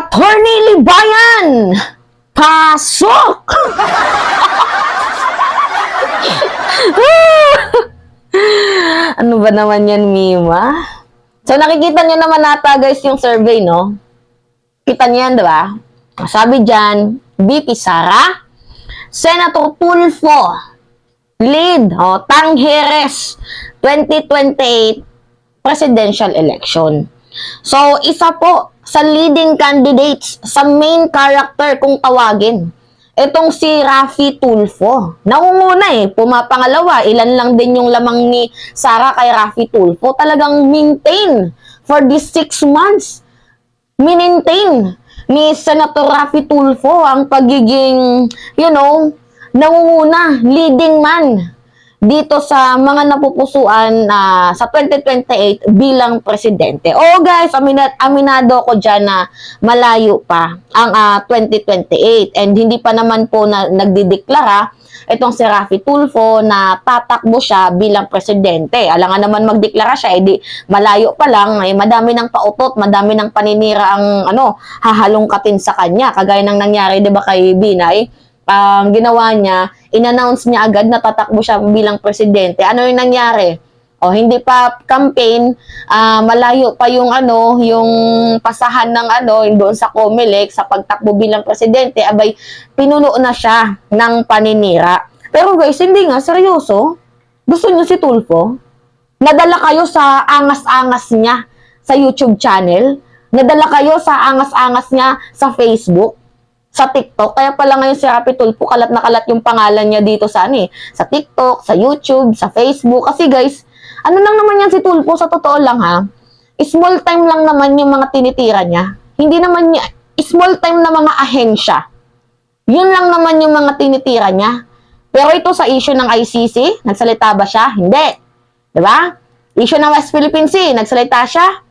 Attorney Libayan! Pasok! Ano ba naman yan, Mima? So, nakikita nyo naman nata, guys, yung survey, no? Kita nyo yan, diba? Sabi dyan, VP Sara, Senator Tulfo, lead, Tangheres, 2028 presidential election. So, isa po sa leading candidates, sa main character kung tawagin. Itong si Raffy Tulfo. Nangunguna pumapangalawa. Ilan lang din yung lamang ni Sara kay Raffy Tulfo. Talagang maintain for these 6 months. Minintain ni Senator Raffy Tulfo ang pagiging, nangunguna, leading man dito sa mga napupusuan sa 2028 bilang presidente. Oo guys, aminado ko dyan na malayo pa ang 2028 and hindi pa naman po nagdideklara itong si Raffy Tulfo na tatakbo siya bilang presidente. Alangan naman magdeklara siya, edi malayo pa lang, madami ng pautot, madami ng paninira ang hahalongkatin sa kanya. Kagaya ng nangyari 'di ba kay Binay? Ang ginawa niya, in-announce niya agad na tatakbo siya bilang presidente. Ano yung nangyari? Hindi pa campaign, malayo pa yung yung pasahan ng doon sa COMELEC sa pagtakbo bilang presidente, abay pinuno na siya ng paninira. Pero guys, hindi nga seryoso. Gusto niyo si Tulfo? Nadala kayo sa angas-angas niya sa YouTube channel? Nadala kayo sa angas-angas niya sa Facebook? Sa TikTok, kaya pala ngayon si Raffy Tulfo kalat na kalat yung pangalan niya dito sa sa TikTok, sa YouTube, sa Facebook. Kasi guys, ano lang naman yan si Tulfo, sa totoo lang small time lang naman yung mga tinitira niya. Hindi naman niya, small time na mga ahensya. Yun lang naman yung mga tinitira niya. Pero ito sa issue ng ICC, nagsalita ba siya? Hindi. Diba? Issue ng West Philippine Sea, nagsalita siya?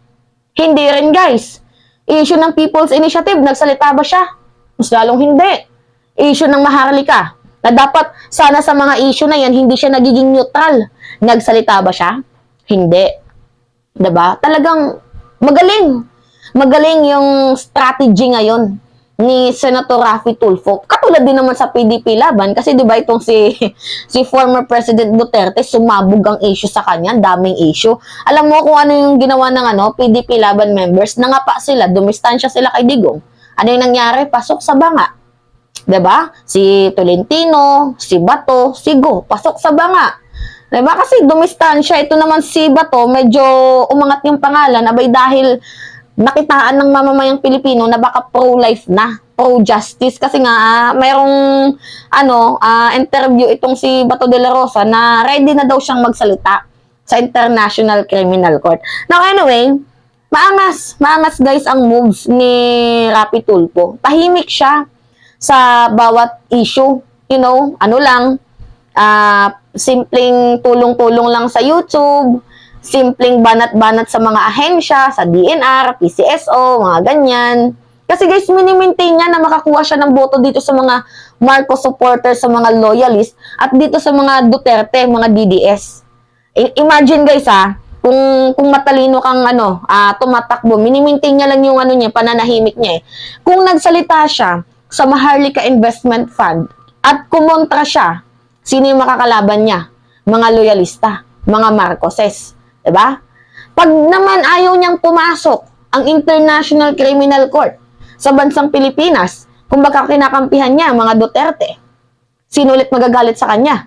Hindi rin guys. Issue ng People's Initiative, nagsalita ba siya? Mas lalong hindi. Issue ng Maharlika, na dapat sana sa mga issue na yan, hindi siya nagiging neutral. Nagsalita ba siya? Hindi. Diba? Talagang magaling. Magaling yung strategy ngayon ni Senator Raffy Tulfo. Katulad din naman sa PDP Laban, kasi diba itong si former President Duterte, sumabog ang issue sa kanya, daming issue. Alam mo kung ano yung ginawa ng PDP Laban members? Nangapa sila, dumistansya sila kay Digong. Ano yung nangyari? Pasok sa banga. 'Di ba? Si Tolentino, si Bato, si Go, pasok sa banga. 'Di ba? Kasi dumistansya. Ito naman si Bato, medyo umangat yung pangalan, abay dahil nakitaan ng mamamayang Pilipino na baka pro-life na, pro-justice. Kasi nga, mayroong interview itong si Bato de la Rosa na ready na daw siyang magsalita sa International Criminal Court. Now anyway, maangas guys ang moves ni Raffy Tulfo. Tahimik siya sa bawat issue. Simpleng tulong-tulong lang sa YouTube, simpleng banat-banat sa mga ahensya, sa DNR, PCSO, mga ganyan. Kasi guys, minimaintain niya na makakuha siya ng boto dito sa mga Marcos supporters, sa mga loyalists, at dito sa mga Duterte, mga DDS. Imagine guys kung matalino kang tumatakbo, minimaintain niya lang yung niya, pananahimik niya Kung nagsalita siya sa Maharlika Investment Fund at kumontra siya, sino yung makakalaban niya? Mga loyalista, mga Marcoses, 'di ba? Pag naman ayaw niyang pumasok ang International Criminal Court sa bansang Pilipinas, kung baka kinakampihan niya mga Duterte, sino ulit magagalit sa kanya?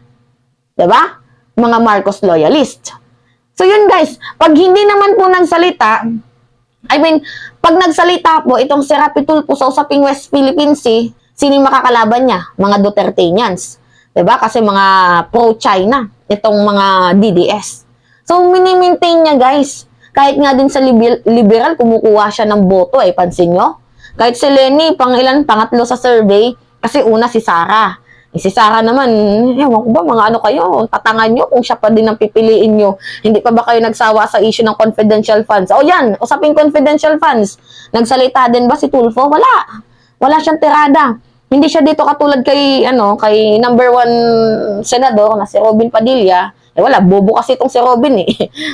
'Di ba? Mga Marcos loyalist. So yun guys, pag hindi naman po nagsalita, pag nagsalita po itong si Raffy Tulfo sa usaping West Philippine Sea, sino yung makakalaban niya? Mga Duterteñans. Diba? Kasi mga pro-China, itong mga DDS. So mini-maintain niya guys. Kahit nga din sa liberal, kumukuha siya ng boto pansin nyo? Kahit si Lenny, pangatlo sa survey, kasi una si Sara. Si Sara naman, ewan ko ba, mga kayo, tatangan nyo kung siya pa din ang pipiliin nyo. Hindi pa ba kayo nagsawa sa issue ng confidential funds? Yan, usaping confidential funds. Nagsalita din ba si Tulfo? Wala. Wala siyang tirada. Hindi siya dito katulad kay number 1 senador na si Robin Padilla. Eh wala, bobo kasi itong si Robin eh.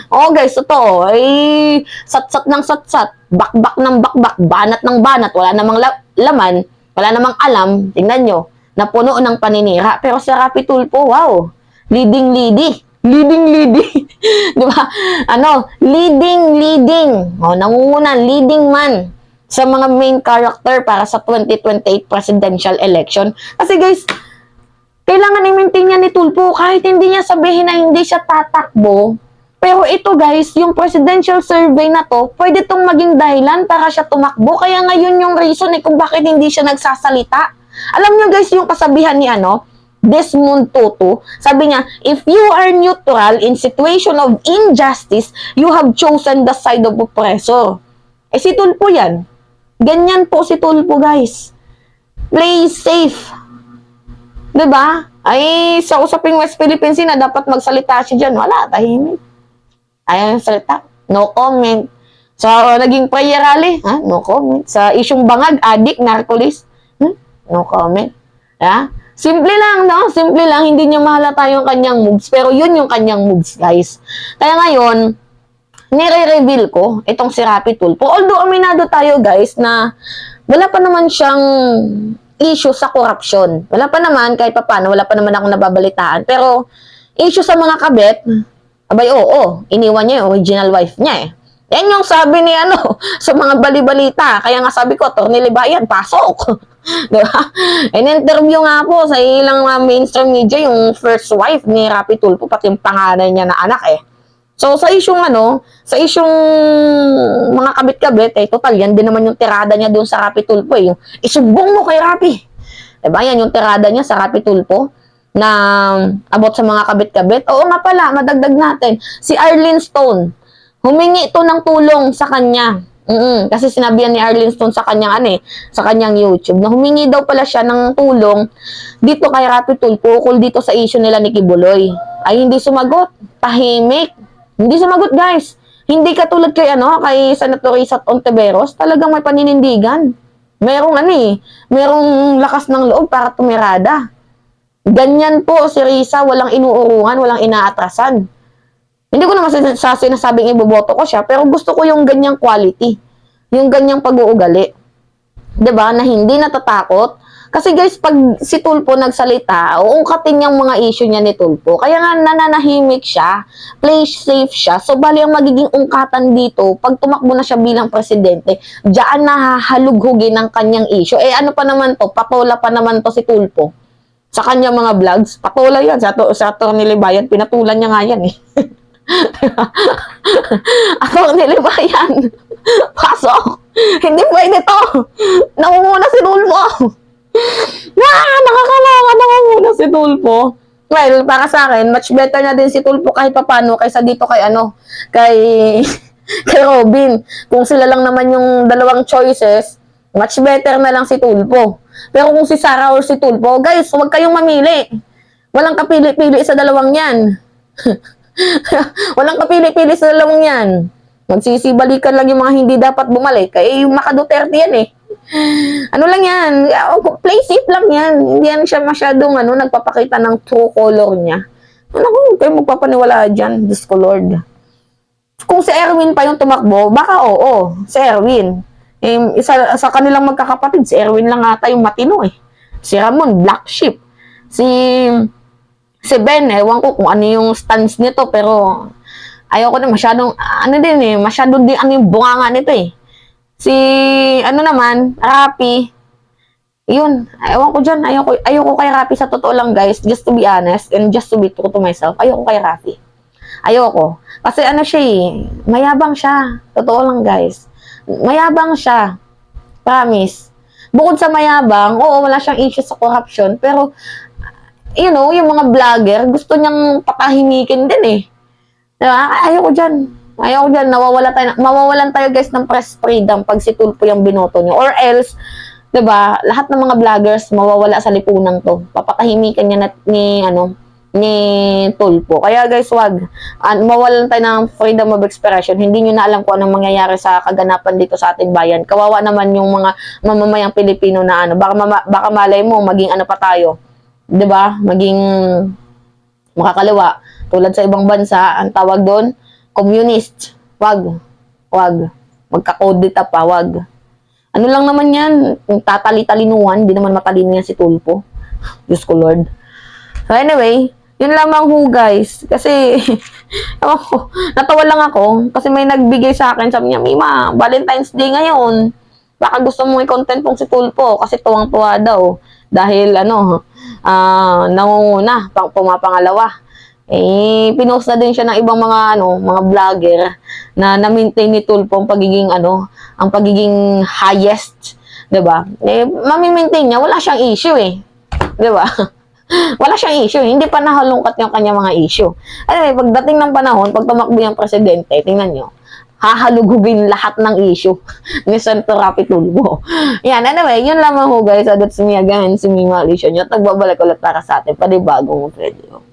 Oo guys, totoo. Ay, sat-sat ng sat-sat, bakbak ng bakbak, banat ng banat, wala namang laman, wala namang alam, tingnan nyo, na puno ng paninira. Pero si Rapi Tulfo, wow, leading lady. Leading lady. Di ba? Ano, leading. O, nangungunan, leading man sa mga main character para sa 2028 presidential election. Kasi guys, kailangan i-maintain niya ni Tulfo kahit hindi niya sabihin na hindi siya tatakbo. Pero ito guys, yung presidential survey na to, pwede tong maging dahilan para siya tumakbo. Kaya ngayon yung reason kung bakit hindi siya nagsasalita. Alam niyo guys, yung kasabihan ni Desmond Tutu, sabi niya, if you are neutral in situation of injustice, you have chosen the side of oppressor. Eh si Tulfo yan. Ganyan po si Tulfo guys. Play safe. Diba? Ay, sa usaping West Philippine Sea na dapat magsalita siya dyan. Wala, tahimik. Ayaw salita. No comment. Sa naging prayer rally, no comment. Sa isyong bangag, adik, narcolis, no comment. Ha? Simple lang, no? Simple lang, hindi niya mahalata yung kanyang moves, pero yun yung kanyang moves, guys. Kaya ngayon, nire-reveal ko itong si Rapi Tulfo. Although, aminado tayo, guys, na wala pa naman siyang issue sa corruption. Wala pa naman, kahit pa paano, wala pa naman akong nababalitaan. Pero, issue sa mga kabit, abay, oo, iniwan niya yung original wife niya eh. Yan yung sabi ni sa mga balibalita. Kaya nga sabi ko, Atty. Libayan, pasok. Diba? In-interview nga po sa ilang mainstream media yung first wife ni Rapi Tulfo, pati yung panganay niya na anak eh. So, sa isyong sa isyong mga kabit-kabit, total, yan din naman yung tirada niya doon sa Rapi Tulfo eh. Yung, isumbong mo kay Rapi. Diba? Yan yung tirada niya sa Rapi Tulfo na about sa mga kabit-kabit. Oo nga pala, madagdag natin. Si Arlene Stone, humingi ito ng tulong sa kanya. Kasi sinabihan ni Arlene Stone sa kanyang sa kanyang YouTube na humingi daw pala siya ng tulong dito kay Rapi Tulfo ukol dito sa issue nila ni Kibuloy. Ay hindi sumagot, tahimik. Hindi sumagot, guys. Hindi katulad kay kay Senator Risa Ontiveros, talagang may paninindigan. Merong merong lakas ng loob para tumirada. Ganyan po si Risa, walang inuurungan, walang inaatrasan. Hindi ko naman sinasabing iboboto ko siya, pero gusto ko yung ganyang quality. Yung ganyang pag-uugali. 'Di ba? Na hindi natatakot. Kasi guys, pag si Tulfo nagsalita, uungkatin niyang mga issue niya ni Tulfo. Kaya nga nananahimik siya, play safe siya. So bali ang magiging ungkatan dito, pag tumakbo na siya bilang presidente, diyan nahahalughugin ng kanyang issue. Eh ano pa naman to? Patola pa naman to si Tulfo. Sa kanyang mga vlogs, patola yan. Sa Atty. Libayan, pinatulan niya nga yan eh. Atty. Libayan, pasok. Hindi pwede to. Nangunguna si Tulfo. Nakakalawa, nangunguna si Tulfo. Well, para sa akin, much better na din si Tulfo kahit papano kaysa dito kay kay kay Robin. Kung sila lang naman yung dalawang choices, much better na lang si Tulfo. Pero kung si Sara or si Tulfo, guys, huwag kayong mamili. Walang kapili-pili sa dalawang yan. Walang kapili-pili sa dalawang yan. Magsisibalikan lang yung mga hindi dapat bumalik. Kaya yung Maka Duterte yan eh. Ano lang yan, play safe lang yan. Hindi yan siya masyadong nagpapakita ng true color niya. Ano kayo magpapaniwala dyan, Diyos ko Lord. Kung si Erwin pa yung tumakbo, baka oo, si Erwin. Isa sa kanilang magkakapatid, si Erwin lang ata yung matino eh. Si Ramon, black sheep. Si Ben, ewan ko kung ano yung stance nito, pero ayoko na masyadong, masyadong din yung bunganga nito eh. Si, naman, Rapi, yun, ewan ko dyan, ayoko kay Rapi sa totoo lang guys, just to be honest, and just to be true to myself, ayoko kay Rapi. Ayoko. Kasi siya mayabang siya, totoo lang guys. Mayabang siya. Promise. Bukod sa mayabang, oo, wala siyang issue sa corruption, pero, yung mga vlogger, gusto niyang patahimikin din eh. Diba? Ayoko dyan. Mawawalan tayo guys ng press freedom pag si Tulfo yung binoto niyo. Or else, diba, lahat ng mga vloggers mawawala sa lipunan to. Papatahimikan niya ni Tulfo. Kaya guys, wag. Mawalan tayo ng freedom of expression. Hindi nyo na alam kung anong mangyayari sa kaganapan dito sa ating bayan. Kawawa naman yung mga mamamayang Pilipino na baka malay mo, maging pa tayo. Diba? Maging makakaliwa. Tulad sa ibang bansa, ang tawag doon, communist. Wag. Magkakodita pa, wag. Ano lang naman yan, kung tatali-talinuhan, di naman matalino yan si Tulpo. Diyos ko Lord. So anyway, yun lamang ho guys. Kasi, ewan ko, natawa lang ako. Kasi may nagbigay sa akin, sabi niya, Mima, Valentine's Day ngayon. Baka gusto mong i-content tong si Tulpo. Kasi tuwang-tuwa daw. Dahil nangunguna, pumapangalawa. Pinost na din siya ng ibang mga mga vlogger na-maintain ni Tulpo ang pagiging ang pagiging highest, 'di ba? Mami-maintain niya, wala siyang issue 'di ba? Wala siyang issue, hindi pa nahalungkat yung kanya mga issue. Anyway, pagdating ng panahon, pag tumakbo yung presidente, tingnan niyo, hahalugubin lahat ng issue ni Senator Rapi Tulfo. Yan, anyway, yun lamang ho guys. So that's me again, si Mima Alicia nyo. Nagbabalik ulit para sa atin, panibagong video.